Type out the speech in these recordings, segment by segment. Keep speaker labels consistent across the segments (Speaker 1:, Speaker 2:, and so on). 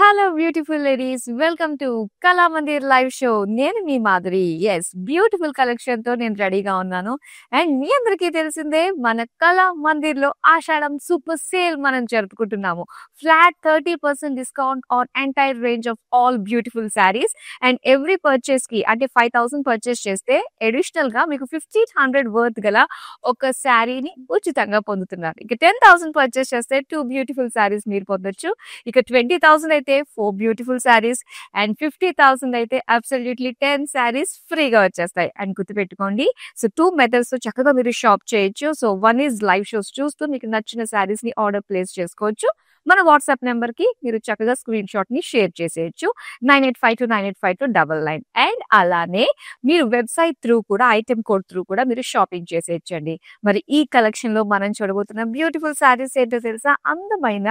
Speaker 1: Hello beautiful ladies, welcome to కళా Mandir live show. నేను మీ Madhuri. Yes, beautiful collection తో నేను రెడీగా ఉన్నాను. అండ్ మీ అందరికీ తెలిసిందే, మన కళా మందిర్ లో ఆషాఢం సూపర్ సేల్ మనం జరుపుకుంటున్నాము. Flat 30% discount on entire range of all beautiful saris. And every purchase కి అంటే 5,000 పర్చేస్ చేస్తే అడిషనల్ గా మీకు 1,500 వర్త్ గల ఒక శారీని ఉచితంగా పొందుతున్నారు. ఇక 10,000 పర్చేస్ చేస్తే 2 బ్యూటిఫుల్ శారీస్ మీరు పొందొచ్చు. ఇక 20,000 అయితే 4 బ్యూటిఫుల్ శారీస్ అండ్ 50,000 అయితే అబ్సల్యూట్లీ 10 శారీస్ ఫ్రీగా వచ్చేస్తాయి. అండ్ గుర్తుపెట్టుకోండి, సో 2 మెథడ్స్ తో చక్కగా మీరు షాప్ చేయొచ్చు. సో 1 ఈజ్ లైవ్ షోస్ చూస్తూ మీకు నచ్చిన శారీస్ ని ఆర్డర్ ప్లేస్ చేసుకోవచ్చు. మన వాట్సాప్ నెంబర్ కి మీరు చక్కగా స్క్రీన్ షాట్ ని షేర్ చేసేయచ్చు, 9852985299. అండ్ అలానే మీరు వెబ్సైట్ త్రూ కూడా, ఐటెం కోడ్ త్రూ కూడా మీరు షాపింగ్ చేసేయచ్చండి. మరి ఈ కలెక్షన్ లో మనం చూడబోతున్న బ్యూటిఫుల్ శారీస్ ఏంటో తెలుసా? అందమైన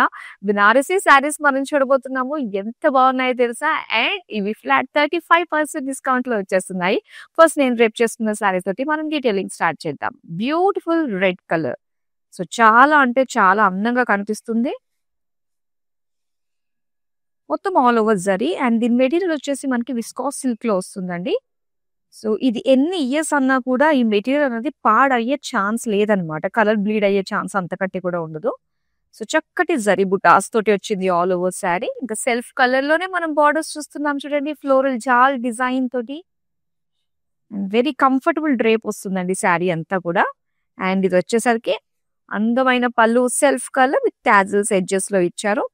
Speaker 1: బనారసీ శారీస్ మనం చూడబోతున్నాము. ఎంత బాగున్నాయో తెలుసా? అండ్ ఇవి ఫ్లాట్ 35% డిస్కౌంట్ లో వచ్చేస్తున్నాయి. ఫస్ట్ నేను రేపు చేసుకున్న శారీ తోటి మనం డీటెయిలింగ్ స్టార్ట్ చేద్దాం. బ్యూటిఫుల్ రెడ్ కలర్, సో చాలా అంటే చాలా అందంగా కనిపిస్తుంది. మొత్తం ఆల్ ఓవర్ జరీ అండ్ దీని మెటీరియల్ వచ్చేసి మనకి విస్కాస్ సిల్క్ లో వస్తుందండి. సో ఇది ఎన్ని ఇయర్స్ అన్నా కూడా ఈ మెటీరియల్ అనేది పాడయ్యే ఛాన్స్ లేదనమాట. కలర్ బ్లీడ్ అయ్యే ఛాన్స్ అంతకంటే కూడా ఉండదు. సో చక్కటి జరీ బుటాస్ తోటి వచ్చింది ఆల్ ఓవర్ శారీ. ఇంకా సెల్ఫ్ కలర్ లోనే మనం బార్డర్స్ చూస్తున్నాం చూడండి, ఫ్లోరల్ జాల్ డిజైన్ తోటి. వెరీ కంఫర్టబుల్ డ్రేప్ వస్తుందండి శారీ అంతా కూడా. అండ్ ఇది వచ్చేసరికి అందమైన పళ్ళు, self colour with tassels edges లో ఇచ్చారు.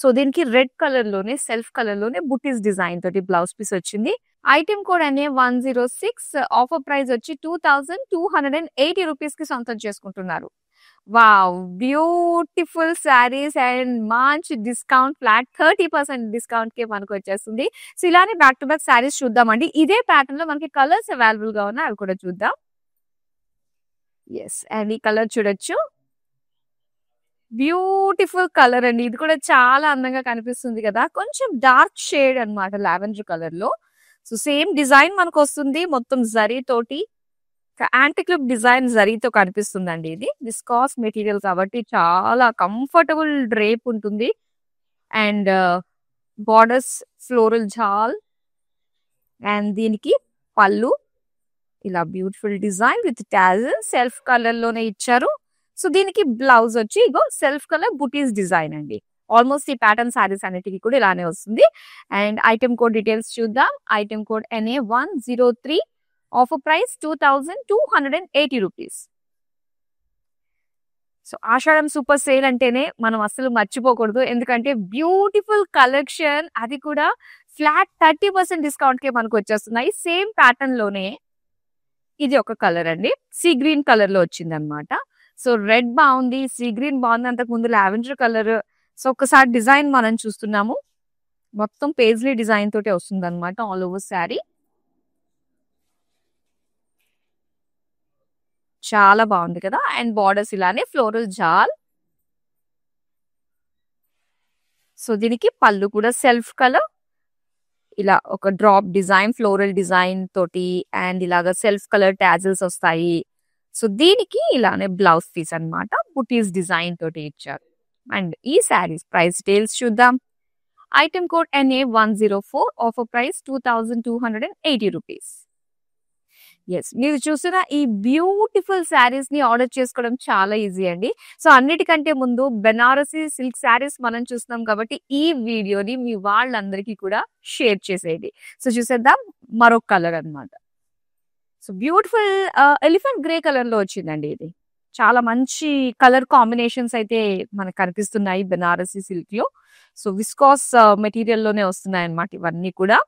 Speaker 1: సో దీనికి రెడ్ కలర్ లోనే, సెల్ఫ్ కలర్ లోనే బుటీస్ డిజైన్ తోటి బ్లౌజ్ పీస్ వచ్చింది. ఐటెం కోడ్ అనే 106, ఆఫర్ ప్రైస్ వచ్చి 2,280 రూపీస్ కి సొంతం చేసుకుంటున్నారు. వావ్, బ్యూటిఫుల్ శారీస్ అండ్ మంచి డిస్కౌంట్, ఫ్లాట్ 30% డిస్కౌంట్ కి మనకు వచ్చేస్తుంది. సో ఇలానే బ్యాక్ టు బ్యాక్ శారీస్ చూద్దామండి. ఇదే ప్యాటర్న్ లో మనకి కలర్స్ అవైలబుల్ గా ఉన్నాయి, అవి కూడా చూద్దాం. ఎస్, అండ్ ఈ కలర్ చూడొచ్చు, బ్యూటిఫుల్ కలర్ అండి. ఇది కూడా చాలా అందంగా కనిపిస్తుంది కదా. కొంచెం డార్క్ షేడ్ అన్నమాట, లావెండర్ కలర్ లో. సో సేమ్ డిజైన్ మనకు వస్తుంది, మొత్తం జరీ తోటి యాంటిక్ లుక్ డిజైన్ జరీతో కనిపిస్తుందండి. ఇది విస్కాస్ మెటీరియల్ కాబట్టి చాలా కంఫర్టబుల్ డ్రేప్ ఉంటుంది. And borders floral jaal and దీనికి పళ్ళు ఇలా beautiful design with tassel self colour లోనే ఇచ్చారు. సో దీనికి బ్లౌజ్ వచ్చి ఇగో సెల్ఫ్ కలర్ బుటీస్ డిజైన్ అండి. ఆల్మోస్ట్ ఈ ప్యాటర్న్ శారీస్ అన్నిటికీ కూడా ఇలానే వస్తుంది. అండ్ ఐటెం కోడ్ డీటెయిల్స్ చూద్దాం. Item code NA103, offer price 2,280 rupees. So Ashadam super sale అంటేనే మనం అసలు మర్చిపోకూడదు, ఎందుకంటే బ్యూటిఫుల్ కలెక్షన్, అది కూడా ఫ్లాట్ 30% డిస్కౌంట్ కి మనకు వచ్చేస్తున్నాయి. సేమ్ ప్యాటర్న్ లోనే ఇది ఒక కలర్ అండి, సీ గ్రీన్ కలర్ లో వచ్చింది అనమాట. సో రెడ్ బాగుంది, సీ గ్రీన్ బాగుంది, అంతకు ముందు లావెండర్ కలర్. సో ఒకసారి డిజైన్ మనం చూస్తున్నాము, మొత్తం పేజ్లీ డిజైన్ తోటి వస్తుంది అనమాట ఆల్ ఓవర్ శారీ. చాలా బాగుంది కదా. అండ్ బార్డర్స్ ఇలానే ఫ్లోరల్ జాల్. సో దీనికి పళ్ళు కూడా సెల్ఫ్ కలర్, ఇలా ఒక డ్రాప్ డిజైన్ ఫ్లోరల్ డిజైన్ తోటి అండ్ ఇలాగా సెల్ఫ్ కలర్ టాజిల్స్ వస్తాయి. సో దీనికి ఇలానే బ్లౌజ్ పీస్ అన్నమాట, బుటీస్ డిజైన్ తోటి ఇచ్చారు. అండ్ ఈ శారీస్ ప్రైస్ డీటెయిల్స్ చూద్దాం. Item code NA104, offer price 2,280 rupees. Yes, మీరు చూసిన ఈ బ్యూటిఫుల్ శారీస్ ని ఆర్డర్ చేసుకోవడం చాలా ఈజీ అండి. సో అన్నిటికంటే ముందు బెనారసీ సిల్క్ శారీస్ మనం చూస్తున్నాం కాబట్టి ఈ వీడియోని మీ వాళ్ళందరికీ కూడా షేర్ చేసేయండి. సో చూసేద్దాం, మరొక కలర్ అన్నమాట. So beautiful elephant grey colour లో వచ్చిందండి. ఇది చాలా మంచి కలర్ కాంబినేషన్స్ అయితే మనకు కనిపిస్తున్నాయి బెనారసీ సిల్క్ లో. సో విస్కాస్ మెటీరియల్ లోనే వస్తున్నాయి అన్నమాట ఇవన్నీ కూడా.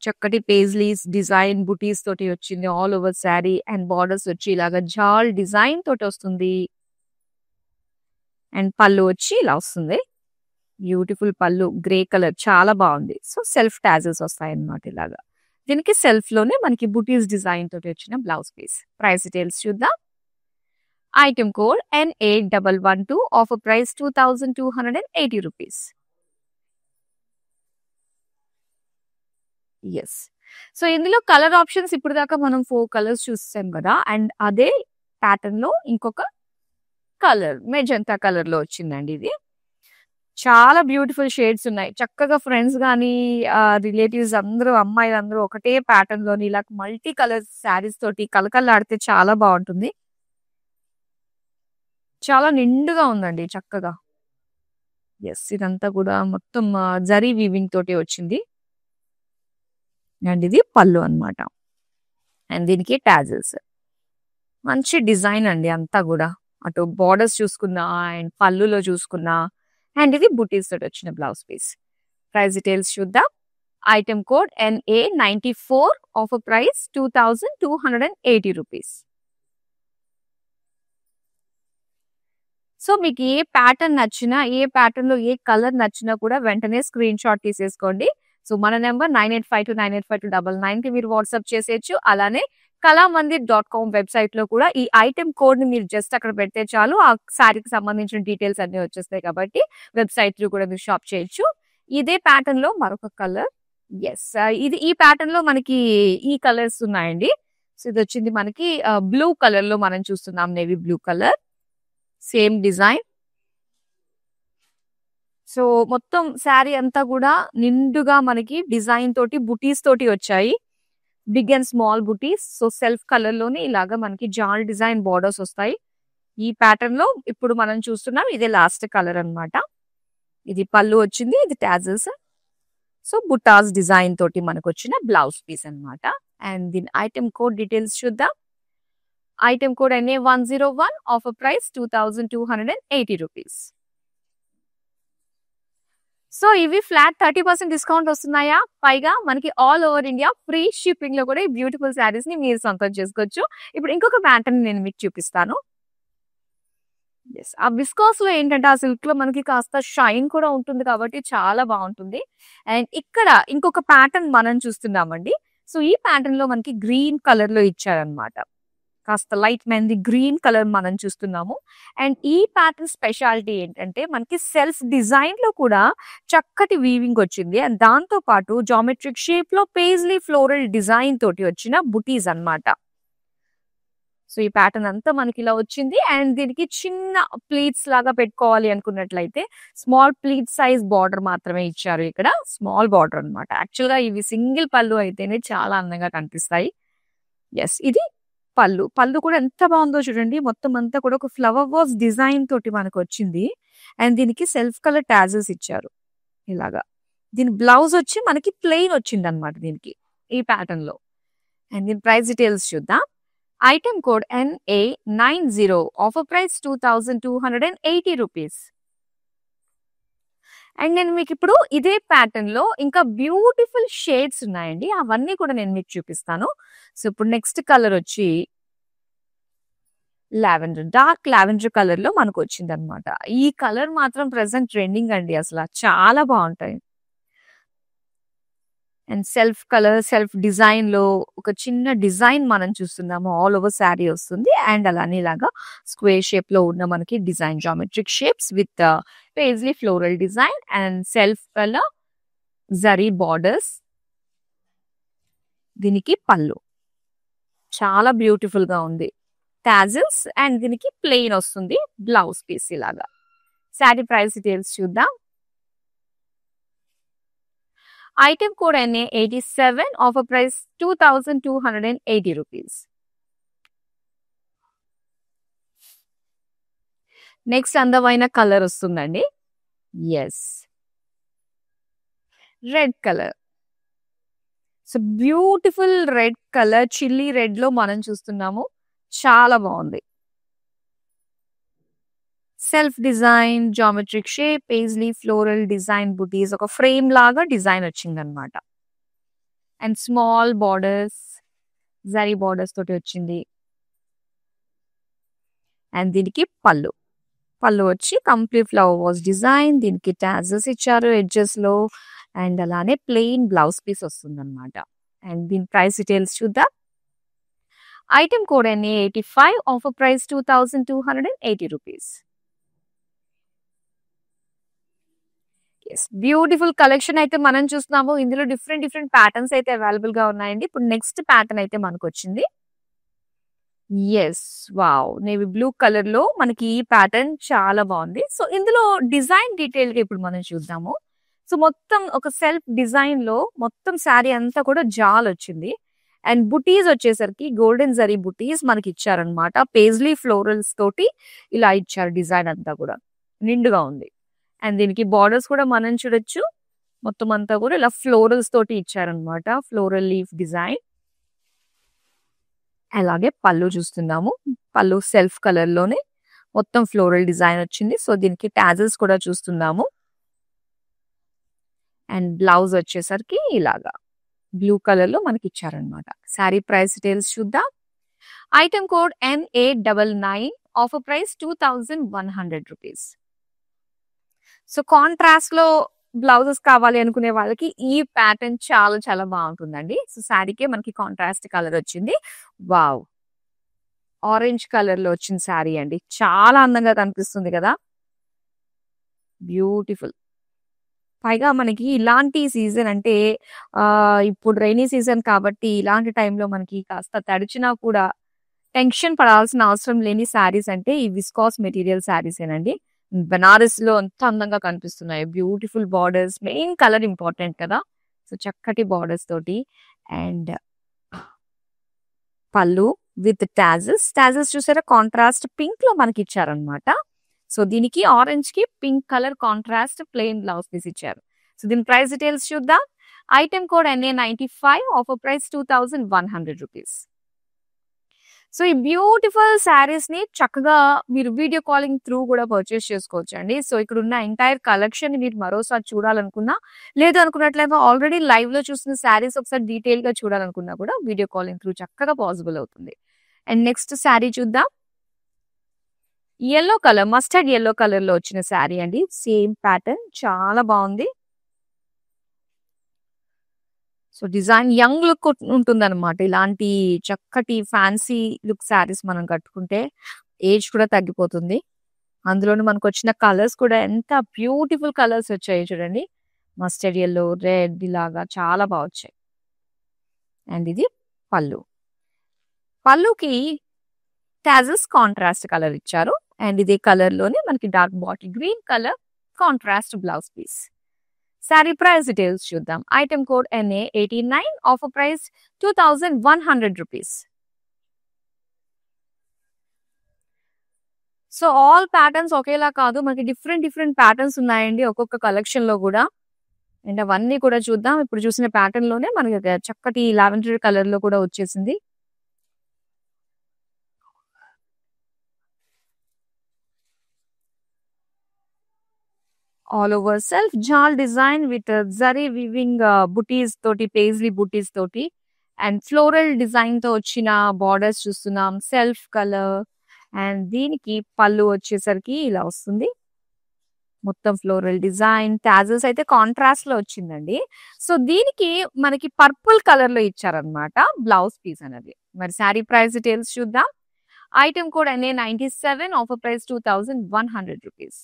Speaker 1: చక్కటి పేజ్లీస్ డిజైన్ బుటీస్ తోటి వచ్చింది all over sari. And borders వచ్చి ఇలాగా జాల్ డిజైన్ తోటి వస్తుంది. అండ్ పళ్ళు వచ్చి ఇలా వస్తుంది, బ్యూటిఫుల్ పళ్ళు, గ్రే కలర్, చాలా బాగుంది. సో సెల్ఫ్ టాజిల్స్ వస్తాయి అన్నమాట ఇలాగా. దీనికి సెల్ఫ్ లోనే మనకి బుటీస్ డిజైన్ తోటి వచ్చిన బ్లౌజ్ పీస్. ప్రైస్ డీటెయిల్స్ చూద్దాం. Item code NA112, offer price 2,280 rupees. Yes, so ఇందులో కలర్ ఆప్షన్స్ ఇప్పుడు దాకా మనం 4 కలర్స్ చూసాం కదా. అండ్ అదే ప్యాటర్న్ లో ఇంకొక కలర్ మెజంతా కలర్ లో వచ్చిందండి ఇది. చాలా బ్యూటిఫుల్ షేడ్స్ ఉన్నాయి. చక్కగా ఫ్రెండ్స్ గానీ, రిలేటివ్స్ అందరూ అమ్మాయిలందరూ ఒకటే ప్యాటర్న్‌లోని ఇలా మల్టీ కలర్ శారీస్ తోటి కళకళలాడితే చాలా బావుంటుంది. చాలా నిండుగా ఉందండి చక్కగా. యెస్. ఇదంతా కూడా మొత్తం జరీ వీవింగ్ తోటి వచ్చింది. అండ్ ఇది పల్లు అన్నమాట. అండ్ దీనికి టాజిల్స్. మంచి డిజైన్ అండి అంతా గూడా. అటు బోర్డర్స్ చూసుకున్నా అండ్ పల్లులో చూసుకున్నా అండ్ ఇది బుటీస్ తోటి వచ్చిన బ్లౌజ్ పీస్. ప్రైస్ డీటెయిల్స్ చూద్దాం. Item code NA94 offer price 2280 rupees. So మీకు ఏ ప్యాటర్న్ నచ్చినా, ఏ ప్యాటర్న్‌లో ఏ కలర్ నచ్చినా కూడా వెంటనే స్క్రీన్ షాట్ తీసేసుకోండి. సో మన నంబర్ 9852985299కి మీరు వాట్సాప్ చేసేయొచ్చు. అలానే కళామందిర్.com వెబ్‌సైట్‌లో కూడా ఈ ఐటెమ్ కోడ్‌ని మీరు జస్ట్ అక్కడ పెడితే చాలు. ఆ శారీకి సంబంధించిన డీటెయిల్స్ అన్నీ వచ్చేస్తాయి కాబట్టి వెబ్‌సైట్ త్రూ కూడా మీరు షాప్ చేయొచ్చు. ఇదే ప్యాటర్న్‌లో మరొక కలర్. యెస్. ఈ ప్యాటర్న్‌లో మనకి ఈ కలర్స్ ఉన్నాయండి. సో ఇదొచ్చింది మనకి బ్లూ కలర్‌లో మనం చూస్తున్నాం. Navy blue colour. Same design. So మొత్తం శారీ అంతా కూడా నిండుగా మనకి డిజైన్ తోటి బుటీస్ తోటి వచ్చాయి. Big and small buttis. So self colour లోనే ఇలాగా మనకి జాల్ డిజైన్ బోర్డర్స్ వస్తాయి. ఈ ప్యాటర్న్ లో ఇప్పుడు మనం చూస్తున్నాం ఇదే లాస్ట్ కలర్ అన్నమాట. ఇది పళ్ళు వచ్చింది. ఇది టాజిల్స్. సో బుటాస్ డిజైన్ తోటి మనకు వచ్చిన బ్లౌజ్ పీస్ అన్నమాట. అండ్ దీని ఐటెమ్ కోడ్ డీటెయిల్స్ చూద్దాం. Item code NA101 offer price 2280 rupees. So ఇవి ఫ్లాట్ 30% డిస్కౌంట్ వస్తున్నాయా? పైగా మనకి all over India free shipping లో కూడా ఈ బ్యూటిఫుల్ శారీస్ ని మీరు సొంతం చేసుకోవచ్చు. ఇప్పుడు ఇంకొక ప్యాటర్న్ నేను మీకు చూపిస్తాను. ఆ విస్కాస్ లో ఏంటంటే ఆ సిల్క్ లో మనకి కాస్త షైన్ కూడా ఉంటుంది కాబట్టి చాలా బాగుంటుంది. అండ్ ఇక్కడ ఇంకొక ప్యాటర్న్ మనం చూస్తున్నామండి. సో ఈ ప్యాటర్న్ లో మనకి గ్రీన్ కలర్ లో ఇచ్చారనమాట. కాస్త లైట్ మెహందీ గ్రీన్ కలర్ మనం చూస్తున్నాము. అండ్ ఈ ప్యాటర్న్ స్పెషాలిటీ ఏంటంటే మనకి సెల్ఫ్ డిజైన్ లో కూడా చక్కటి వీవింగ్ వచ్చింది. అండ్ దాంతో పాటు జామెట్రిక్ షేప్ లో పేజ్లీ ఫ్లోరల్ డిజైన్ తోటి వచ్చిన బుటీస్ అన్నమాట. సో ఈ ప్యాటర్న్ అంతా మనకి ఇలా వచ్చింది. అండ్ దీనికి చిన్న ప్లీట్స్ లాగా పెట్టుకోవాలి అనుకున్నట్లయితే స్మాల్ ప్లీట్ సైజ్ బార్డర్ మాత్రమే ఇచ్చారు. ఇక్కడ స్మాల్ బార్డర్ అన్నమాట. యాక్చువల్ గా ఇవి సింగిల్ పళ్ళు అయితేనే చాలా అందంగా కనిపిస్తాయి. ఎస్. ఇది పళ్ళు. పళ్ళు కూడా ఎంత బాగుందో చూడండి. మొత్తం అంతా కూడా ఒక ఫ్లవర్ వాస్ డిజైన్ తోటి మనకు వచ్చింది. అండ్ దీనికి సెల్ఫ్ కలర్ టాజిల్స్ ఇచ్చారు ఇలాగా. దీని బ్లౌజ్ వచ్చి మనకి ప్లెయిన్ వచ్చింది అనమాట దీనికి ఈ ప్యాటర్న్ లో. అండ్ దీని ప్రైస్ డీటెయిల్స్ చూద్దాం. Item code NA90 offer price 2280 rupees. And నేను మీకు ఇప్పుడు ఇదే ప్యాటర్న్ లో ఇంకా బ్యూటిఫుల్ షేడ్స్ ఉన్నాయండి. అవన్నీ కూడా నేను మీకు చూపిస్తాను. సో ఇప్పుడు నెక్స్ట్ కలర్ వచ్చి లావెండర్, డార్క్ లావెండర్ కలర్ లో మనకు వచ్చింది అనమాట. ఈ కలర్ మాత్రం ప్రెసెంట్ ట్రెండింగ్ అండి. అసలు చాలా బాగుంటాయి. And self colour self design లో ఒక చిన్న డిజైన్ మనం చూస్తున్నాము. ఆల్ ఓవర్ శారీ వస్తుంది. అండ్ అలానే ఇలాగా స్క్వేర్ షేప్ లో ఉన్న మనకి design geometric shapes with paisley floral design and self colour zari borders. దీనికి పళ్ళు చాలా బ్యూటిఫుల్ గా ఉంది. టాజిల్స్ అండ్ దీనికి ప్లెయిన్ వస్తుంది బ్లౌజ్ పీస్ ఇలాగా. శారీ ప్రైస్ డీటెయిల్స్ చూద్దాం. Item code NA87 offer price 2280 rupees. Next అందమైన కలర్ వస్తుందండి. Yes. Red colour. So beautiful red colour chilli red లో మనం చూస్తున్నాము. చాలా బాగుంది. Self design geometric shape paisley floral design బుటీస్ ఒక ఫ్రేమ్ లాగా డిజైన్ వచ్చింది అనమాట. And small borders zari borders తోటి వచ్చింది. అండ్ దీనికి పళ్ళు. పళ్ళు వచ్చి కంప్లీట్ ఫ్లవర్ వాస్ డిజైన్. దీనికి టాజెస్ ఇచ్చారు ఎడ్జెస్ లో. అండ్ అలానే ప్లెయిన్ బ్లౌజ్ పీస్ వస్తుంది అనమాట. అండ్ దీని ప్రైస్ డీటెయిల్స్ చూద్దాం. Item code NA85 offer price 2280 rupees. Beautiful collection అయితే మనం చూస్తున్నాము. ఇందులో డిఫరెంట్ ప్యాటర్న్స్ అయితే అవైలబుల్ గా ఉన్నాయండి. ఇప్పుడు నెక్స్ట్ ప్యాటర్న్ అయితే మనకు వచ్చింది. యెస్. వావ్! నేవీ బ్లూ కలర్‌లో మనకి ఈ ప్యాటర్న్ చాలా బావుంది. సో, ఇందులో డిజైన్ డీటెయిల్‌గా ఇప్పుడు మనం చూద్దాము. సో, మొత్తం ఒక సెల్ఫ్ డిజైన్‌లో మొత్తం శారీ అంతా కూడా జాలొచ్చింది. అండ్ బుటీస్ వచ్చేసరికి గోల్డెన్ జరీ బుటీస్ మనకిచ్చారనమాట. పేజ్లీ ఫ్లోరల్స్ తోటి ఇలా ఇచ్చారు డిజైన్ అంతా కూడా. నిండుగా ఉంది. అండ్ దీనికి బార్డర్స్ కూడా మనం చూడొచ్చు. మొత్తం అంతా కూడా ఇలా ఫ్లోరల్స్ తోటి ఇచ్చారనమాట. Floral leaf design. అలాగే పళ్ళు చూస్తున్నాము. పళ్ళు సెల్ఫ్ కలర్‌లోనే మొత్తం ఫ్లోరల్ డిజైన్ వచ్చింది. సో, దీనికి టాజిల్స్ కూడా చూస్తున్నాము. అండ్ బ్లౌజ్ వచ్చేసరికి ఇలాగా బ్లూ కలర్‌లో మనకిచ్చారనమాట. శారీ ప్రైస్ డీటెయిల్స్ చూద్దాం. Item code NA99 offer price ₹2100. So, కాంట్రాస్ట్‌లో బ్లౌజెస్ కావాలి అనుకునే వాళ్ళకి ఈ ప్యాటర్న్ చాలా చాలా బావుంటుందండి. సో, శారీకే మనకి కాంట్రాస్ట్ కలర్ వచ్చింది. వావ్! ఆరెంజ్ కలర్‌లో వచ్చిన శారీ అండి. చాలా అందంగా కనిపిస్తుంది కదా! బ్యూటిఫుల్. పైగా మనకి ఇలాంటి సీజన్ అంటే ఇప్పుడు రైనీ సీజన్ కాబట్టి ఇలాంటి టైంలో మనకి కాస్త తడిచినా కూడా టెన్షన్ పడాల్సిన అవసరం లేని శారీస్ అంటే ఈ విస్కాస్ మెటీరియల్ శారీసేనండి. బెనారస్‌లో ఎంత అందంగా కనిపిస్తున్నాయో. Beautiful borders main colour important కదా! సో, చక్కటి బార్డర్స్ తోటి and pallu with tassels. Tassels చూసారా కాంట్రాస్ట్ పింక్‌లో మనకిచ్చారనమాట. సో, దీనికి ఆరెంజ్‌కి pink colour contrast plain blouse piece ఇచ్చారు. సో, దీని ప్రైస్ డీటెయిల్స్ చూద్దాం. Item code NA95 offer price ₹2100. So, ఈ బ్యూటిఫుల్ శారీస్‌ని చక్కగా మీరు వీడియో కాలింగ్ త్రూ కూడా పర్చేస్ చేసుకోవచ్చండి. సో, ఇక్కడున్న ఎంటైర్ కలెక్షన్‌ని మీరు మరోసారి చూడాలనుకున్నా, లేదు అనుకున్నట్లయితే ఆల్రెడీ లైవ్‌లో చూసిన శారీస్ ఒకసారి డీటెయిల్‌గా చూడాలనుకున్నా కూడా వీడియో కాలింగ్ త్రూ చక్కగా పాసిబుల్ అవుతుంది. అండ్ నెక్స్ట్ శారీ చూద్దాం. యెల్లో కలర్, మస్టర్డ్ యెల్లో కలర్‌లో వచ్చిన శారీ అండి. సేమ్ ప్యాటర్న్ చాలా బావుంది. సో, డిజైన్ యంగ్ లుక్ ఉంటుందనమాట. ఇలాంటి చక్కటి ఫ్యాన్సీ లుక్ శారీస్ మనం కట్టుకుంటే ఏజ్ కూడా తగ్గిపోతుంది. అందులోను మనకొచ్చిన కలర్స్ కూడా ఎంత బ్యూటిఫుల్ కలర్స్ వచ్చాయో చూడండి. మస్టర్డ్ యెల్లో, రెడ్ ఇలాగా చాలా బా వచ్చాయి. అండ్ ఇది పళ్ళు. పళ్ళుకి టాజిల్స్ కాంట్రాస్ట్ కలర్ ఇచ్చారు. అండ్ ఇదే కలర్‌లోనే మనకి dark bottle green colour contrast blouse piece. Sari price details చూద్దాం. Item code NA89 offer price ₹2100. So, all patterns ఒకేలా కాదు. మనకి డిఫరెంట్ డిఫరెంట్ ప్యాటర్న్స్ ఉన్నాయండి ఒక్కొక్క కలెక్షన్‌లో గూడా. అండ్ అవన్నీ కూడా చూద్దాం. ఇప్పుడు చూసిన ప్యాటర్న్‌లోనే మనకి చక్కటి లావెండర్ కలర్‌లో కూడా వచ్చేసింది. All over self jaal design with zari weaving butis తోటి పేజ్లీ బుటీస్ తోటి అండ్ ఫ్లోరల్ డిజైన్ తో వచ్చిన బార్డర్స్ చూస్తున్నాం. సెల్ఫ్ కలర్ అండ్ దీనికి పళ్ళు వచ్చేసరికి ఇలా వస్తుంది. మొత్తం ఫ్లోరల్ డిజైన్ టాజిల్స్ అయితే కాంట్రాస్ట్ లో వచ్చిందండి. సో, దీనికి మనకి పర్పుల్ కలర్ లో ఇచ్చారనమాట బ్లౌజ్ పీస్ అనేది. మరి శారీ ప్రైస్ డీటెయిల్స్ చూద్దాం. Item code NA97 offer price ₹2100.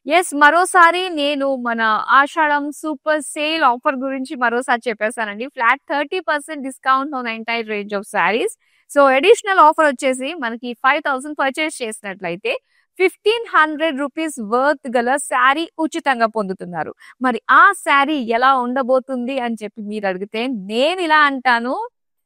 Speaker 1: Yes. మరోసారి నేను మన ఆషాఢం సూపర్ సేల్ ఆఫర్ గురించి మరోసారి చెప్పేసానండి. Flat 30% discount on entire range of saris. So, additional offer వచ్చేసి మనకి 5000 పర్చేస్ చేసినట్లయితే ₹1500 వర్త్ గల శారీ ఉచితంగా పొందుతున్నారు. మరి ఆ శారీ ఎలా ఉండబోతుంది అని చెప్పి మీరు అడిగితే నేనిలా అంటాను.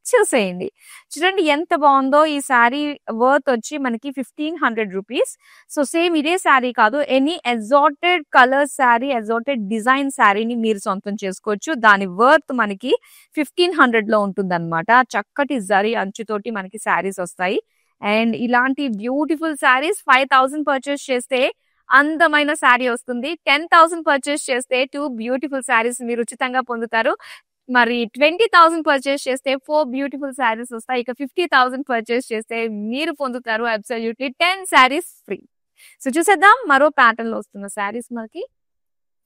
Speaker 1: చూసేయండి. చూడండి ఎంత బావుందో ఈ శారీ వర్త్ వచ్చి మనకి ₹1500. సో, సేమ్ ఇదే శారీ కాదు. Any assorted colour sari, assorted design శారీని మీరు సొంతం చేసుకోవచ్చు. దాని వర్త్ మనకి 1500లో ఉంటుందన్నమాట. చక్కటి జరీ అంచుతోటి మనకి శారీస్ వస్తాయి. అండ్ ఇలాంటి బ్యూటిఫుల్ శారీస్ 5000 పర్చేస్ చేస్తే అందమైన శారీ వస్తుంది. 10,000 పర్చేస్ చేస్తే 2 బ్యూటిఫుల్ శారీస్ మీరు ఉచితంగా పొందుతారు. మరి 20,000 పర్చేస్ చేస్తే 4 బ్యూటిఫుల్ శారీస్ వస్తాయి. ఇక 50,000 పర్చేస్ చేస్తే మీరు పొందుతారు అబ్సల్యూట్‌లీ 10 శారీస్ ఫ్రీ. సో, చూసేద్దాం మరో ప్యాటర్న్‌లో వస్తున్న శారీస్ మనకి.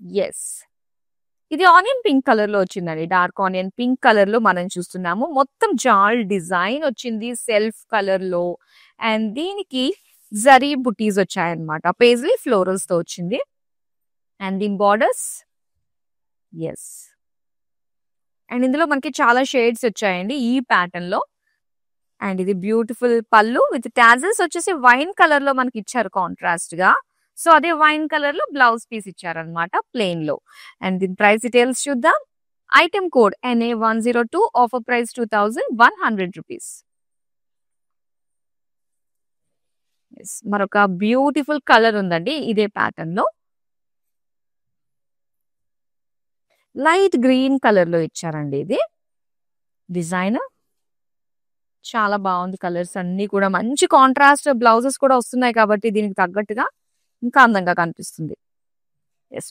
Speaker 1: యెస్. ఇది ఆనియన్ పింక్ కలర్‌లో వచ్చిందండి. డార్క్ ఆనియన్ పింక్ కలర్‌లో మనం చూస్తున్నాము. మొత్తం జాల్ డిజైన్ వచ్చింది సెల్ఫ్ కలర్‌లో. అండ్ దీనికి జరీ బుటీస్ వచ్చాయన్నమాట. పేజ్లీ ఫ్లోరల్స్‌తో వచ్చింది. అండ్ దీని బార్డర్స్ యెస్. అండ్ ఇందులో మనకి చాలా షేడ్స్ వచ్చాయండి ఈ ప్యాటర్న్‌లో. అండ్ ఇది బ్యూటిఫుల్ పళ్ళు విత్ టాజల్స్ వచ్చేసి వైన్ కలర్ లో మనకి ఇచ్చారు కాంట్రాస్ట్ గా. సో అదే వైన్ కలర్ లో బ్లౌజ్ పీస్ ఇచ్చారనమాట ప్లెయిన్ లో. అండ్ దీని ప్రైస్ డీటెయిల్స్ చూద్దాం. Item code NA102, offer price 2100 rupees. మరొక బ్యూటిఫుల్ కలర్ ఉందండి ఇదే ప్యాటర్న్ లో. లైట్ గ్రీన్ కలర్ లో ఇచ్చారండి ఇది డిజైన్. చాలా బాగుంది. కలర్స్ అన్ని కూడా మంచి కాంట్రాస్ట్ బ్లౌజెస్ కూడా వస్తున్నాయి కాబట్టి దీనికి తగ్గట్టుగా ఇంకా అందంగా కనిపిస్తుంది.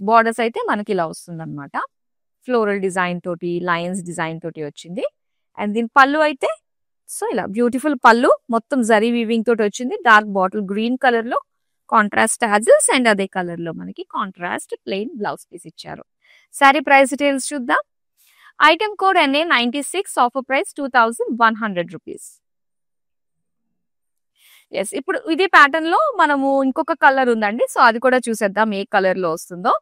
Speaker 1: బార్డర్స్ అయితే మనకి ఇలా వస్తుంది అనమాట. ఫ్లోరల్ డిజైన్ తోటి, లైన్స్ డిజైన్ తోటి వచ్చింది. అండ్ దీని పళ్ళు అయితే సో ఇలా బ్యూటిఫుల్ పళ్ళు మొత్తం జరీ వీవింగ్ తోటి వచ్చింది. డార్క్ బాటిల్ గ్రీన్ కలర్ లో కాంట్రాస్ట్ టాజల్స్ అండ్ అదే కలర్ లో మనకి కాంట్రాస్ట్ ప్లెయిన్ బ్లౌజ్ పీస్ ఇచ్చారు. సారీ ప్రైస్ డీటెయిల్స్ చూద్దాం. Item code NA96, offer price 2100 rupees. Yes, ఇప్పుడు ఇదే ప్యాటర్న్ లో మనము ఇంకొక కలర్ ఉందండి. సో అది కూడా చూసేద్దాం ఏ కలర్ లో వస్తుందో.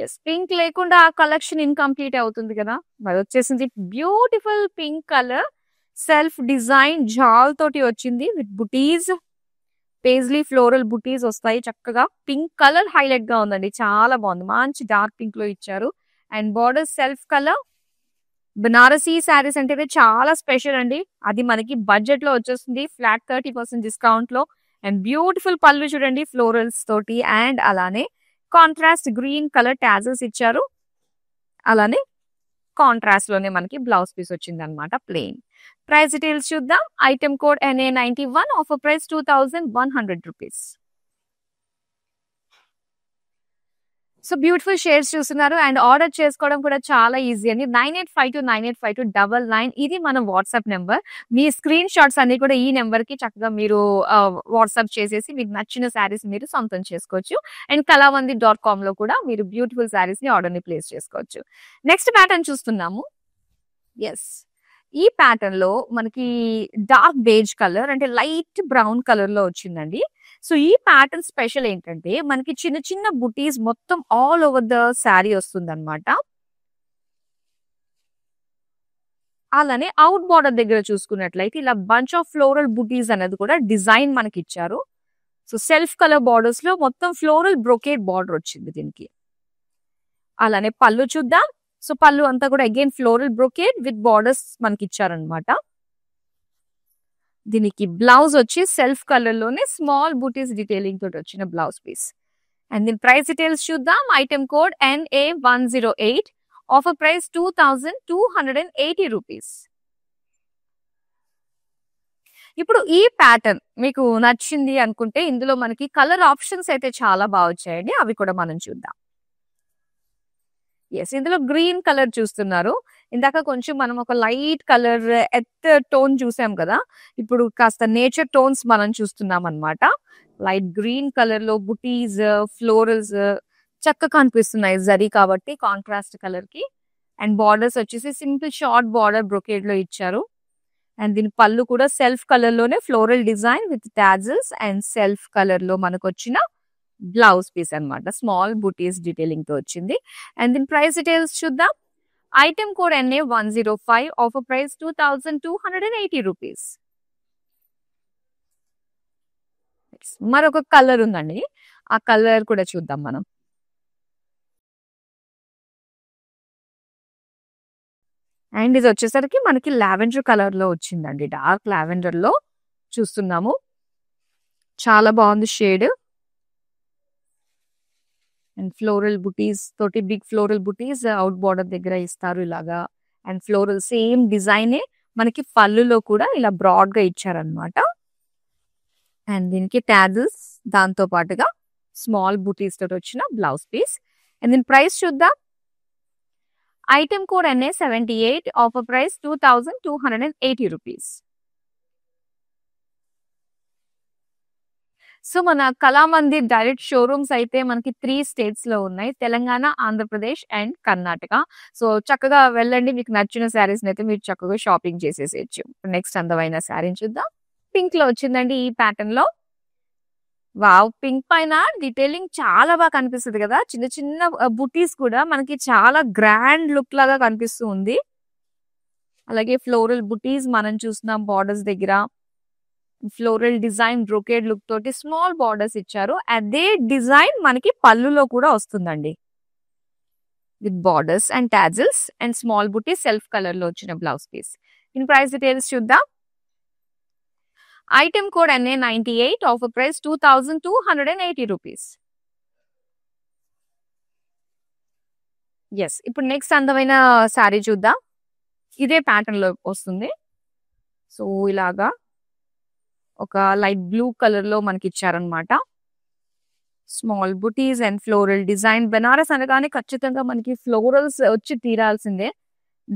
Speaker 1: ఎస్, పింక్ లేకుండా ఆ కలెక్షన్ ఇన్కంప్లీట్ అవుతుంది కదా. మరి వచ్చేసింది beautiful pink colour, self design jaal తోటి వచ్చింది విత్ బుటీస్. పేజ్లీ ఫ్లోరల్ బుటీస్ వస్తాయి చక్కగా. పింక్ కలర్ హైలైట్ గా ఉందండి, చాలా బాగుంది. మంచి డార్క్ పింక్ లో ఇచ్చారు. And border self colour. Banarasi saris అంటే చాలా స్పెషల్ అండి. అది మనకి బడ్జెట్ లో వచ్చేస్తుంది ఫ్లాట్ 30% డిస్కౌంట్ లో. అండ్ బ్యూటిఫుల్ పళ్ళు చూడండి ఫ్లోరల్స్ తోటి. అండ్ అలానే కాంట్రాస్ట్ గ్రీన్ కలర్ టాజల్స్ ఇచ్చారు. అలానే కాంట్రాస్ట్ లోనే మనకి బ్లౌజ్ పీస్ వచ్చింది అనమాట ప్లెయిన్. ప్రైస్ డీటెయిల్స్ చూద్దాం. Item code NA91, offer price 2100 rupees. So beautiful shades చూస్తున్నారు. అండ్ ఆర్డర్ చేసుకోవడం కూడా చాలా ఈజీ అండి. 9852985299 ఇది మన వాట్సాప్ నెంబర్. మీ స్క్రీన్ షాట్స్ అన్ని కూడా ఈ నెంబర్ కి చక్కగా మీరు వాట్సాప్ చేసేసి మీకు నచ్చిన శారీస్ మీరు సొంతం చేసుకోవచ్చు. అండ్ kalavandy.com లో కూడా మీరు బ్యూటిఫుల్ శారీస్ ని ఆర్డర్ ని ప్లేస్ చేసుకోవచ్చు. నెక్స్ట్ ప్యాటర్న్ చూస్తున్నాము. ఎస్, ఈ ప్యాటర్న్ లో మనకి డార్క్ బేజ్ కలర్ అంటే లైట్ బ్రౌన్ కలర్ లో వచ్చిందండి. సో ఈ ప్యాటర్న్ స్పెషల్ ఏంటంటే మనకి చిన్న చిన్న బుటీస్ మొత్తం ఆల్ ఓవర్ ద శారీ వస్తుంది అనమాట. అలానే అవుట్ బార్డర్ దగ్గర చూసుకున్నట్లయితే ఇలా బంచ్ ఆఫ్ ఫ్లోరల్ బుటీస్ అనేది కూడా డిజైన్ మనకి ఇచ్చారు. సో సెల్ఫ్ కలర్ బార్డర్స్ లో మొత్తం ఫ్లోరల్ బ్రొకేట్ బార్డర్ వచ్చింది దీనికి. అలానే పళ్ళు చూద్దాం. సో పళ్ళు అంతా కూడా again floral brocade with borders మనకి ఇచ్చారనమాట. దీనికి బ్లౌజ్ వచ్చి సెల్ఫ్ కలర్ లోనే స్మాల్ బూటీస్ డీటెయిలింగ్ తోటి వచ్చిన బ్లౌజ్ పీస్. అండ్ దీని ప్రైస్ డీటెయిల్స్ చూద్దాం. Item code NA108, offer price 2280 rupees. ఇప్పుడు ఈ ప్యాటర్న్ మీకు నచ్చింది అనుకుంటే ఇందులో మనకి కలర్ ఆప్షన్స్ అయితే చాలా బాగా వచ్చాయండి. అవి కూడా మనం చూద్దాం. ఎస్, ఇందులో గ్రీన్ కలర్ చూస్తున్నారు. ఇందాక కొంచెం మనం ఒక లైట్ కలర్ ఎత్ టోన్ చూసాం కదా. ఇప్పుడు కాస్త నేచర్ టోన్స్ మనం చూస్తున్నాం అనమాట. లైట్ గ్రీన్ కలర్ లో బుటీస్ ఫ్లోరల్స్ చక్కగా కనిపిస్తున్నాయి జరీ కాబట్టి కాంట్రాస్ట్ కలర్ కి. అండ్ బార్డర్స్ వచ్చేసి సింపుల్ షార్ట్ బార్డర్ బ్రొకేడ్ లో ఇచ్చారు. అండ్ దీని పళ్ళు కూడా సెల్ఫ్ కలర్ లోనే floral design with tassels and self colour లో మనకు వచ్చిన బ్లౌజ్ పీస్ అనమాట. స్మాల్ బుటీస్ డీటెయిలింగ్ తో వచ్చింది. అండ్ దీని ప్రైస్ డీటెయిల్స్ చూద్దాం. Item code NA105, offer price 2280 rupees. మరొక కలర్ ఉందండి, ఆ కలర్ కూడా చూద్దాం మనం. అండ్ ఇది వచ్చేసరికి మనకి లావెండర్ కలర్ లో వచ్చిందండి. డార్క్ లావెండర్ లో చూస్తున్నాము. చాలా బాగుంది షేడ్. అండ్ ఫ్లోరల్ బుటీస్ తోటి బిగ్ ఫ్లోరల్ బుటీస్ అవుట్ బార్డర్ దగ్గర ఇస్తారు ఇలాగా. అండ్ ఫ్లోరల్ సేమ్ డిజైనే మనకి పళ్ళులో కూడా ఇలా బ్రాడ్ గా ఇచ్చారనమాట. అండ్ దీనికి టాజల్స్ దాంతో పాటుగా స్మాల్ బుటీస్ తోటి వచ్చిన బ్లౌజ్ పీస్. అండ్ దీని ప్రైస్ చూద్దాం. Item code NA78, offer price 2280 rupees. So మన కళామందిర్ డైరెక్ట్ షోరూమ్స్ అయితే మనకి 3 స్టేట్స్ లో ఉన్నాయి, తెలంగాణ, ఆంధ్రప్రదేశ్ అండ్ కర్ణాటక. సో చక్కగా వెళ్ళండి, మీకు నచ్చిన శారీస్ అయితే మీరు చక్కగా షాపింగ్ చేసేసేయచ్చు. నెక్స్ట్ అందమైన శారీని చూద్దాం. పింక్ లో వచ్చిందండి ఈ ప్యాటర్న్ లో. వావ్, పింక్ పైన డీటెయిలింగ్ చాలా బాగా కనిపిస్తుంది కదా. చిన్న చిన్న బుటీస్ కూడా మనకి చాలా గ్రాండ్ లుక్ లాగా కనిపిస్తూ ఉంది. అలాగే ఫ్లోరల్ బుటీస్ మనం చూస్తున్నాం బార్డర్స్ దగ్గర. ఫ్లోరల్ డిజైన్ బ్రొకేడ్ లుక్ తోటి స్మాల్ బార్డర్స్ ఇచ్చారు. అదే డిజైన్ మనకి పళ్ళులో కూడా వస్తుందండి. With borders and tassels and small బుటీ సెల్ఫ్ కలర్ లో వచ్చిన బ్లౌజ్ పీస్. దీని ప్రైస్ డీటెయిల్స్ చూద్దాం. Item code NA98, offer price 2280 rupees. Yes, ఇప్పుడు నెక్స్ట్ అందమైన శారీ చూద్దాం. ఇదే ప్యాటర్న్ లో వస్తుంది. సో ఇలాగా ఒక లైట్ బ్లూ కలర్ లో మనకి ఇచ్చారనమాట. Small buttis and floral design. Banaras అనగానే ఖచ్చితంగా మనకి ఫ్లోరల్స్ వచ్చి తీరాల్సిందే.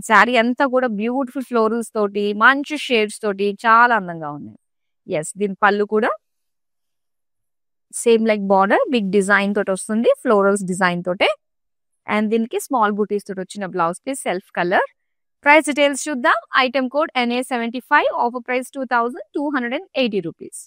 Speaker 1: శారీ అంతా కూడా బ్యూటిఫుల్ ఫ్లోరల్స్ తోటి మంచి షేడ్స్ తోటి చాలా అందంగా ఉన్నాయి. ఎస్, దీని పళ్ళు కూడా same like border big design తోటి వస్తుంది, ఫ్లోరల్స్ డిజైన్ తోటే. అండ్ దీనికి స్మాల్ బుటీస్ తోటి వచ్చిన blouse piece self colour. Price details చూద్దాం. Item code NA75, offer price 2280 rupees.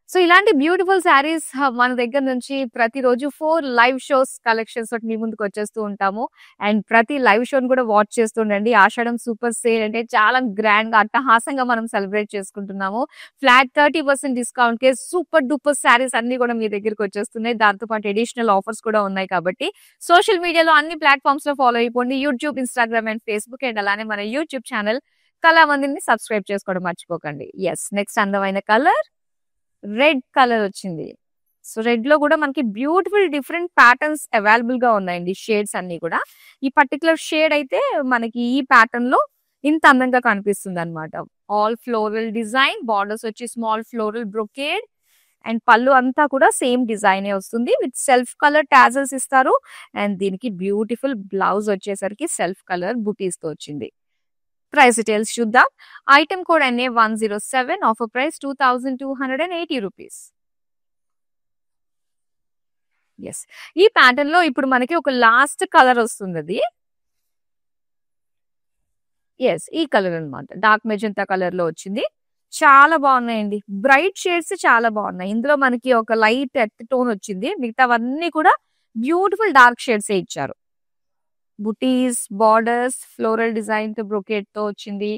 Speaker 1: So ఇలాంటి బ్యూటిఫుల్ శారీస్ మన దగ్గర నుంచి ప్రతిరోజు 4 లైవ్ షోస్ కలెక్షన్స్ తోటి మీ ముందుకు వచ్చేస్తూ ఉంటాము. అండ్ ప్రతి లైవ్ షోని కూడా వాచ్ చేస్తుండండి. ఆషాఢం సూపర్ సేల్ అంటే చాలా గ్రాండ్ గా అట్టహాసంగా మనం సెలబ్రేట్ చేసుకుంటున్నాము. ఫ్లాట్ 30% డిస్కౌంట్ కే సూపర్ డూపర్ శారీస్ అన్ని కూడా మీ దగ్గరికి వచ్చేస్తున్నాయి. దాంతో పాటు అడిషనల్ ఆఫర్స్ కూడా ఉన్నాయి. కాబట్టి సోషల్ మీడియాలో అన్ని ప్లాట్ఫామ్స్ లో ఫాలో అయిపోండి. YouTube, Instagram and Facebook. And అలానే మన యూట్యూబ్ ఛానల్ కళామందిని సబ్స్క్రైబ్ చేసుకోవడం మర్చిపోకండి. ఎస్, నెక్స్ట్ అందమైన కలర్ రెడ్ కలర్ వచ్చింది. సో రెడ్ లో కూడా మనకి బ్యూటిఫుల్ డిఫరెంట్ ప్యాటర్న్స్ అవైలబుల్ గా ఉన్నాయండి. షేడ్స్ అన్ని కూడా ఈ పర్టికులర్ షేడ్ అయితే మనకి ఈ ప్యాటర్న్ లో ఇంత అందంగా కనిపిస్తుంది అనమాట. ఆల్ ఫ్లోరల్ డిజైన్, బార్డర్స్ వచ్చి స్మాల్ ఫ్లోరల్ బ్రొకేడ్ అండ్ పళ్ళు అంతా కూడా సేమ్ డిజైన్ వస్తుంది. విత్ సెల్ఫ్ కలర్ టాజల్స్ ఇస్తారు. అండ్ దీనికి బ్యూటిఫుల్ బ్లౌజ్ వచ్చేసరికి సెల్ఫ్ కలర్ బుటీస్ తో వచ్చింది. ప్రైస్ డీటెయిల్స్ చూద్దాం. Item code NA107, offer price 2280 rupees. Yes, ఈ ప్యాటర్న్ లో ఇప్పుడు మనకి ఒక లాస్ట్ కలర్ వస్తుంది. అది ఎస్, ఈ కలర్ అన్నమాట. డార్క్ మెజెంటా కలర్ లో వచ్చింది. చాలా బాగున్నాయండి. బ్రైట్ షేడ్స్ చాలా బాగున్నాయి. ఇందులో మనకి ఒక లైట్ ఎర్త్ టోన్ వచ్చింది. మిగతావన్నీ కూడా బ్యూటిఫుల్ డార్క్ షేడ్స్ ఇచ్చారు. బుటీస్, బార్డర్స్, ఫ్లోరల్ డిజైన్ తో బ్రొకేట్ తో వచ్చింది.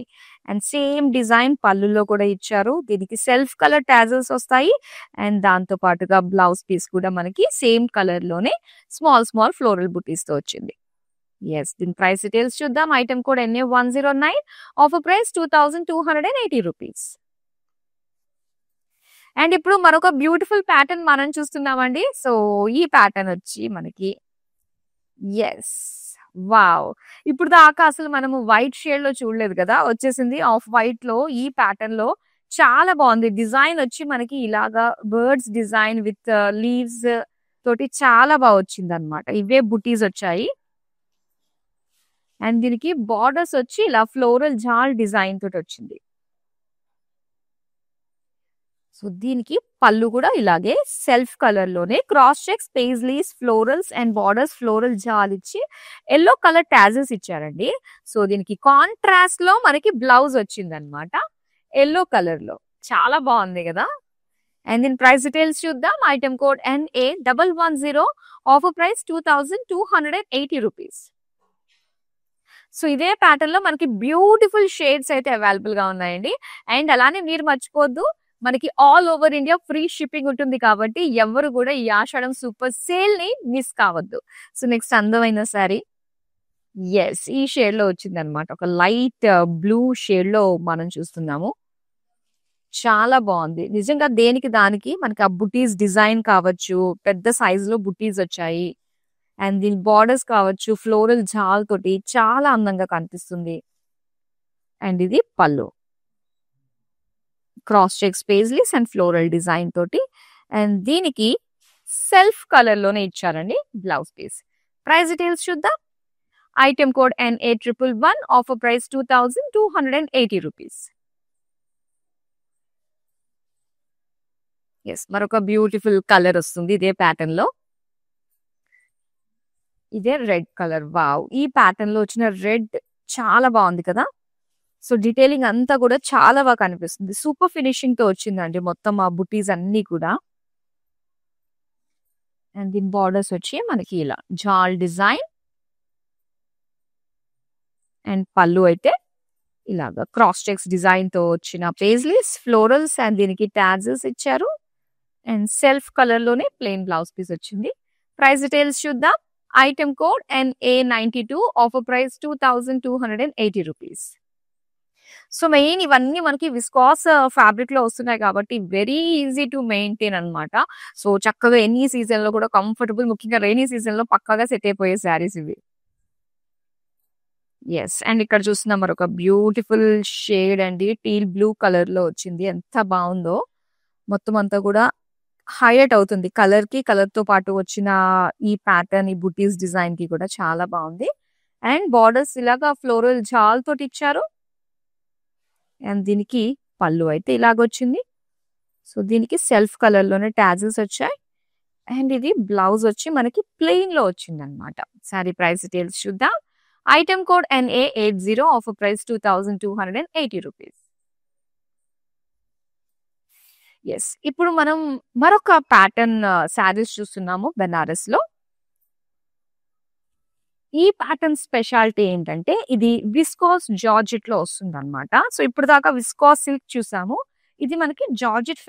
Speaker 1: అండ్ సేమ్ డిజైన్ పళ్ళులో కూడా ఇచ్చారు. దీనికి సెల్ఫ్ కలర్ టాజల్స్ వస్తాయి. అండ్ దాంతో పాటుగా బ్లౌజ్ పీస్ కూడా మనకి సేమ్ కలర్ లోనే స్మాల్ స్మాల్ ఫ్లోరల్ బుటీస్ తో వచ్చింది. ఎస్, దీని ప్రైస్ డీటెయిల్స్ చూద్దాం. Item code NA109, offer price 2280 rupees. And ఇప్పుడు మరొక బ్యూటిఫుల్ ప్యాటర్న్ మనం చూస్తున్నామండి. సో ఈ ప్యాటర్న్ వచ్చి మనకి ఎస్, వావ్, ఇప్పుడు దాకా అసలు మనము వైట్ షేడ్ లో చూడలేదు కదా, వచ్చేసింది ఆఫ్ వైట్ లో. ఈ ప్యాటర్న్ లో చాలా బాగుంది. డిజైన్ వచ్చి మనకి ఇలాగా బర్డ్స్ డిజైన్ విత్ లీవ్స్ తోటి చాలా బాగా వచ్చింది అనమాట. ఇవే బుటీస్ వచ్చాయి. అండ్ దీనికి బార్డర్స్ వచ్చి ఇలా ఫ్లోరల్ జాల్ డిజైన్ తోటి వచ్చింది. సో దీనికి పళ్ళు కూడా ఇలాగే సెల్ఫ్ కలర్ లోనే cross checks, paisleys, florals and borders floral jaal ఇచ్చి ఎల్లో కలర్ టాజెస్ ఇచ్చారండి. సో దీనికి కాంట్రాస్ట్ లో మనకి బ్లౌజ్ వచ్చింది అనమాట ఎల్లో కలర్ లో. చాలా బాగుంది కదా. అండ్ దీని ప్రైస్ డీటెయిల్స్ చూద్దాం. Item code NA110, offer price 2280 rupees. So ఇదే ప్యాటర్న్ లో మనకి బ్యూటిఫుల్ షేడ్స్ అయితే అవైలబుల్ గా ఉన్నాయండి. అండ్ అలానే మీరు మర్చిపోద్దు, మనకి all over India free shipping ఉంటుంది. కాబట్టి ఎవరు కూడా ఈ ఆషాఢం సూపర్ సేల్ ని మిస్ కావద్దు. సో నెక్స్ట్ అందమైన సారీ ఎస్, ఈ షేడ్ లో వచ్చింది అనమాట. ఒక లైట్ బ్లూ షేడ్ లో మనం చూస్తున్నాము. చాలా బాగుంది నిజంగా. దేనికి దానికి మనకి ఆ బుటీస్ డిజైన్ కావచ్చు, పెద్ద సైజ్ లో బుటీస్ వచ్చాయి. అండ్ దీని బార్డర్స్ కావచ్చు ఫ్లోరల్ జాల్ తోటి చాలా అందంగా కనిపిస్తుంది. అండ్ ఇది పళ్ళు, cross checks, paisleys and floral design తోటి. అండ్ దీనికి సెల్ఫ్ కలర్ లోనే ఇచ్చారండి బ్లౌజ్ పీస్. ప్రైస్ డీటెయిల్స్ చూద్దాం. Item code NA111, offer price 2280 rupees. Yes, మరొక బ్యూటిఫుల్ కలర్ వస్తుంది ఇదే ప్యాటర్న్ లో. ఇదే రెడ్ కలర్. వావ్, ఈ ప్యాటర్న్ లో వచ్చిన రెడ్ చాలా బాగుంది కదా. సో డీటెయిలింగ్ అంతా కూడా చాలా బాగా కనిపిస్తుంది. సూపర్ ఫినిషింగ్ తో వచ్చిందండి మొత్తం ఆ బుటీస్ అన్ని కూడా. అండ్ దీని బార్డర్స్ వచ్చి మనకి ఇలా జాల్ డిజైన్ అండ్ పళ్ళు అయితే ఇలాగా క్రాస్ చెక్స్ డిజైన్ తో వచ్చిన పేజ్లీస్, ఫ్లోరల్స్ అండ్ దీనికి టాజిల్స్ ఇచ్చారు. అండ్ సెల్ఫ్ కలర్ లోనే ప్లెయిన్ బ్లౌజ్ పీస్ వచ్చింది. ప్రైస్ డీటెయిల్స్ చూద్దాం. Item code NA92, offer price 2280 rupees. So main ఇవన్నీ మనకి విస్కాస్ ఫ్యాబ్రిక్ లో వస్తున్నాయి కాబట్టి వెరీ ఈజీ టు మెయింటైన్ అన్నమాట. సో చక్కగా ఎనీ సీజన్ లో కూడా కంఫర్టబుల్, ముఖ్యంగా రైనీ సీజన్ లో పక్కాగా సెట్ అయిపోయే శారీస్ ఇవి. యెస్. అండ్ ఇక్కడ చూస్తున్నాం మరొక బ్యూటిఫుల్ షేడ్ అండి. టీల్ బ్లూ కలర్ లో వచ్చింది. ఎంత బావుందో. మొత్తం అంతా కూడా హైలైట్ అవుతుంది. కలర్ తో పాటు వచ్చిన ఈ ప్యాటర్న్, ఈ బుటీస్ డిజైన్ కి కూడా చాలా బావుంది. అండ్ బోర్డర్స్ ఇలాగా ఫ్లోరల్ జాల్ తోటి ఇచ్చారు. అండ్ దీనికి పళ్ళు అయితే ఇలాగొచ్చింది. సో దీనికి సెల్ఫ్ కలర్ లోనే టాజిల్స్ వచ్చాయి. అండ్ ఇది బ్లౌజ్ వచ్చి మనకి ప్లెయిన్ లో వచ్చిందనమాట. సారీ ప్రైస్ డీటెయిల్స్ చూద్దాం. Item code NA80, offer price 2280 rupees. Yes. ఇప్పుడు మనం మరొక ప్యాటర్న్ శారీస్ చూస్తున్నాము బెనారస్ లో. ఈ ప్యాటర్న్ స్పెషాలిటీ ఏంటంటే ఇది విస్కాస్ జార్జెట్ లో వస్తుందన్నమాట. సో ఇప్పుడు దాకా విస్కాస్ సిల్క్ చూసాము. ఇది మనకి జార్జెట్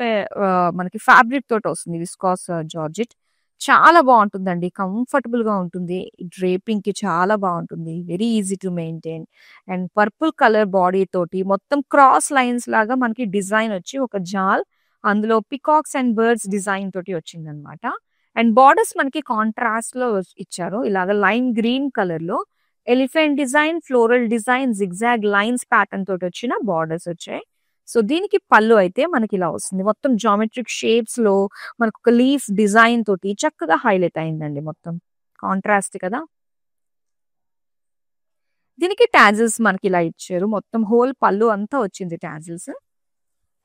Speaker 1: మనకి ఫ్యాబ్రిక్ తోటి వస్తుంది. విస్కాస్ జార్జెట్ చాలా బాగుంటుందండి. కంఫర్టబుల్ గా ఉంటుంది. డ్రేపింగ్ కి చాలా బాగుంటుంది. Very easy to maintain. And purple colour body తోటి మొత్తం క్రాస్ లైన్స్ లాగా మనకి డిజైన్ వచ్చి ఒక జాల్, అందులో పికాక్స్ అండ్ బర్డ్స్ డిజైన్ తోటి వచ్చిందనమాట. అండ్ బార్డర్స్ మనకి కాంట్రాస్ట్ లో ఇచ్చారు. ఇలాగ లైమ్ గ్రీన్ కలర్ లో elephant design, floral design, zigzag lines pattern తోటి వచ్చిన బార్డర్స్ వచ్చాయి. సో దీనికి పళ్ళు అయితే మనకి ఇలా వస్తుంది. మొత్తం జామెట్రిక్ షేప్స్ లో మనకు ఒక లీఫ్ డిజైన్ తోటి చక్కగా హైలైట్ అయిందండి. మొత్తం కాంట్రాస్ట్ కదా. దీనికి టాజిల్స్ మనకి ఇలా ఇచ్చారు. మొత్తం హోల్ పళ్ళు అంతా వచ్చింది టాజిల్స్.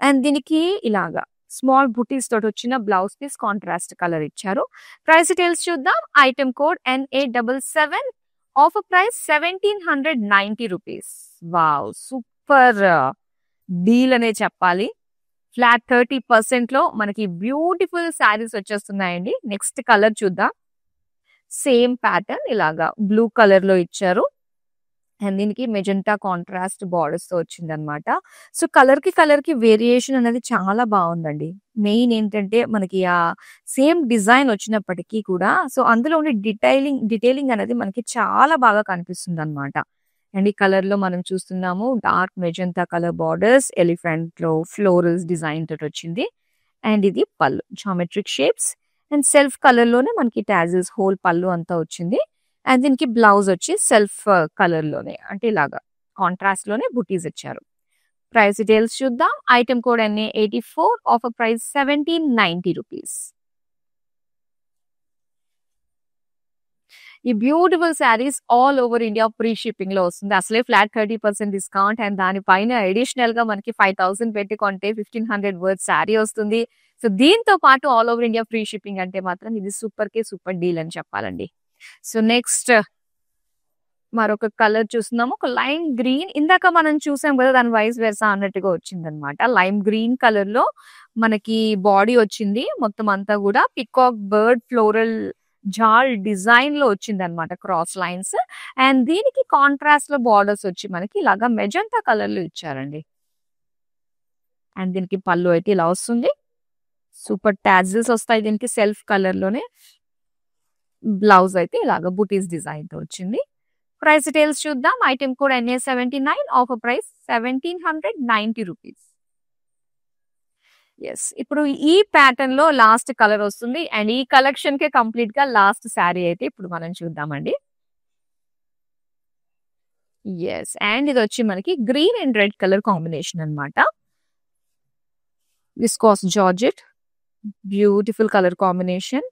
Speaker 1: అండ్ దీనికి ఇలాగా స్మాల్ బుటీస్ తోటి వచ్చిన బ్లౌజ్ పీస్ కాంట్రాస్ట్ కలర్ ఇచ్చారు. ప్రైస్ డీటెయిల్స్ చూద్దాం. Item code NA77, offer price 1790 rupees. Wow, super deal అనే చెప్పాలి. ఫ్లాట్ 30% లో మనకి బ్యూటిఫుల్ శారీస్ వచ్చేస్తున్నాయండి. నెక్స్ట్ కలర్ చూద్దాం. సేమ్ ప్యాటర్న్ ఇలాగా బ్లూ కలర్ లో ఇచ్చారు. అండ్ దీనికి మెజెంటా కాంట్రాస్ట్ బార్డర్స్ తో వచ్చిందనమాట. సో కలర్ కి వేరియేషన్ అనేది చాలా బాగుందండి. మెయిన్ ఏంటంటే మనకి ఆ సేమ్ డిజైన్ వచ్చినప్పటికీ కూడా సో అందులో ఉండే డీటెయిలింగ్ అనేది మనకి చాలా బాగా కనిపిస్తుంది అనమాట. అండ్ ఈ కలర్ లో మనం చూస్తున్నాము dark magenta colour borders, elephant లో ఫ్లోరల్స్ డిజైన్ తోటి వచ్చింది. అండ్ ఇది పళ్ళు, geometric shapes. And self colour లోనే మనకి టాజిల్స్ హోల్ పళ్ళు అంతా వచ్చింది. అండ్ దీనికి బ్లౌజ్ వచ్చి సెల్ఫ్ కలర్ లోనే అంటే ఇలాగా కాంట్రాస్ట్ లోనే బుటీస్ ఇచ్చారు. ప్రైస్ డీటెయిల్స్ చూద్దాం. Item code NA84, offer price 1790 rupees. ఈ beautiful saris all over India free shipping లో వస్తుంది. అసలే ఫ్లాట్ 30% డిస్కౌంట్. అండ్ దానిపైన అడిషనల్ గా మనకి 5000 పెట్టి కొంటే 1500 వర్త్ శారీ వస్తుంది. సో దీంతో పాటు all over India free shipping అంటే మాత్రం ఇది సూపర్ డీల్ అని చెప్పాలండి. సో నెక్స్ట్ మరొక కలర్ చూస్తున్నాము. ఒక లైమ్ గ్రీన్. ఇందాక మనం చూసాం కదా, దాని వైస్ వెర్సా అన్నట్టుగా వచ్చిందనమాట. లైమ్ గ్రీన్ కలర్ లో మనకి బాడీ వచ్చింది. మొత్తం అంతా కూడా పికాక్ బర్డ్ ఫ్లోరల్ జాల్ డిజైన్ లో వచ్చింది అనమాట, క్రాస్ లైన్స్. అండ్ దీనికి కాంట్రాస్ట్ లో బార్డర్స్ వచ్చి మనకి ఇలాగా మెజెంటా కలర్ లో ఇచ్చారండి. అండ్ దీనికి పళ్ళు అయితే ఇలా వస్తుంది. సూపర్ టాజిల్స్ వస్తాయి దీనికి సెల్ఫ్ కలర్ లోనే. బ్లౌజ్ అయితే ఇలాగ బుటీస్ డిజైన్ తో వచ్చింది. ప్రైస్ డీటెయిల్స్ చూద్దాం. Item code NA79, offer price 1790 rupees. Yes. ఇప్పుడు ఈ ప్యాటర్న్ లో లాస్ట్ కలర్ వస్తుంది. అండ్ ఈ కలెక్షన్ కి కంప్లీట్ గా లాస్ట్ శారీ అయితే ఇప్పుడు మనం చూద్దామండి. ఎస్. అండ్ ఇది వచ్చి మనకి green and red colour combination అన్నమాట. Viscose georgette, beautiful colour combination.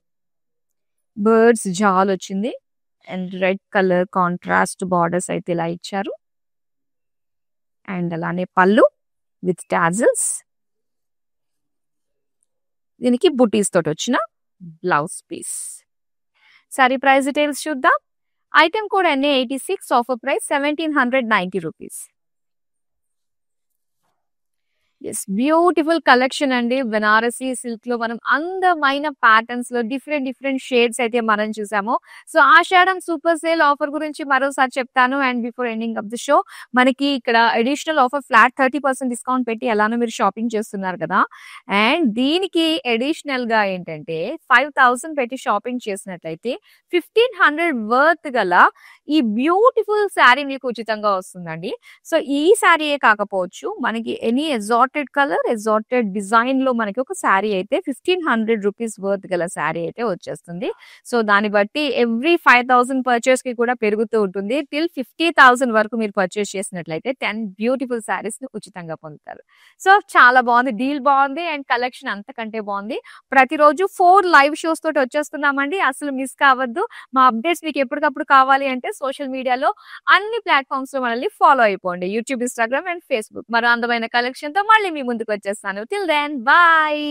Speaker 1: Birds jaal వచ్చింది. And red colour contrast borders అయితే ఇలా ఇచ్చారు. అండ్ అలానే పళ్ళు విత్ టాజిల్స్. దీనికి బుటీస్ తోటి వచ్చిన blouse piece. Sari price details చూద్దాం. Item code NA86, offer price 1790 rupees. Yes. Beautiful collection అండి. బెనారసి సిల్క్‌లో మనం అందమైన ప్యాటర్న్స్‌లో డిఫరెంట్ షేడ్స్ అయితే మనం చూసాము. So, Ashadam super sale offer గురించి మరోసారి చెప్తాను. And before ending of the show మనకి ఇక్కడ అడిషనల్ ఆఫర్ ఫ్లాట్ 30% డిస్కౌంట్ పెట్టి ఎలానో మీరు షాపింగ్ చేస్తున్నారు కదా! అండ్ దీనికి అడిషనల్‌గా ఏంటంటే 5000 పెట్టి షాపింగ్ చేసినట్లయితే 1500 వర్త్ గల ఈ బ్యూటిఫుల్ శారీ మీకు ఉచితంగా వస్తుందండి. సో, ఈ శారీయే కాకపోవచ్చు మనకి ఎనీ ఎగ్జార్టెడ్ కలర్, ఎగ్జార్టెడ్ డిజైన్‌లో మనకి ఒక శారీ అయితే 1500 రూపీస్ వర్త్ గల శారీ అయితే వచ్చేస్తుంది. సో, దాన్ని బట్టి ఎవ్రీ 5000 పర్చేస్‌కి కూడా పెరుగుతూ ఉంటుంది. టిల్ 50,000 వరకు మీరు పర్చేస్ చేసినట్లయితే 10 బ్యూటిఫుల్ శారీస్‌ని ఉచితంగా పొందుతారు. సో, చాలా బాగుంది. డీల్ బాగుంది అండ్ కలెక్షన్ అంతకంటే బాగుంది. ప్రతిరోజు 4 లైవ్ షోస్ తోటి వచ్చేస్తున్నామండి. అసలు మిస్ కావద్దు. మా అప్డేట్స్ మీకు ఎప్పటికప్పుడు కావాలి అంటే సోషల్ మీడియాలో అన్ని ప్లాట్‌ఫార్మ్స్‌లో మనల్ని ఫాలో అయిపోండి. YouTube, Instagram and Facebook. మరో అందమైన కలెక్షన్‌తో మళ్ళీ మీ ముందుకొచ్చేస్తాను. Till then bye.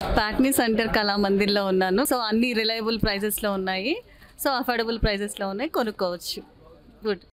Speaker 2: Patny centre కళామందిర్‌లో ఉన్నాను. సో, అన్ని రిలయబుల్ ప్రైజెస్‌లో ఉన్నాయి. సో, అఫోర్డబుల్ ప్రైజెస్‌లో ఉన్నాయి. కొనుక్కోవచ్చు. గుడ్.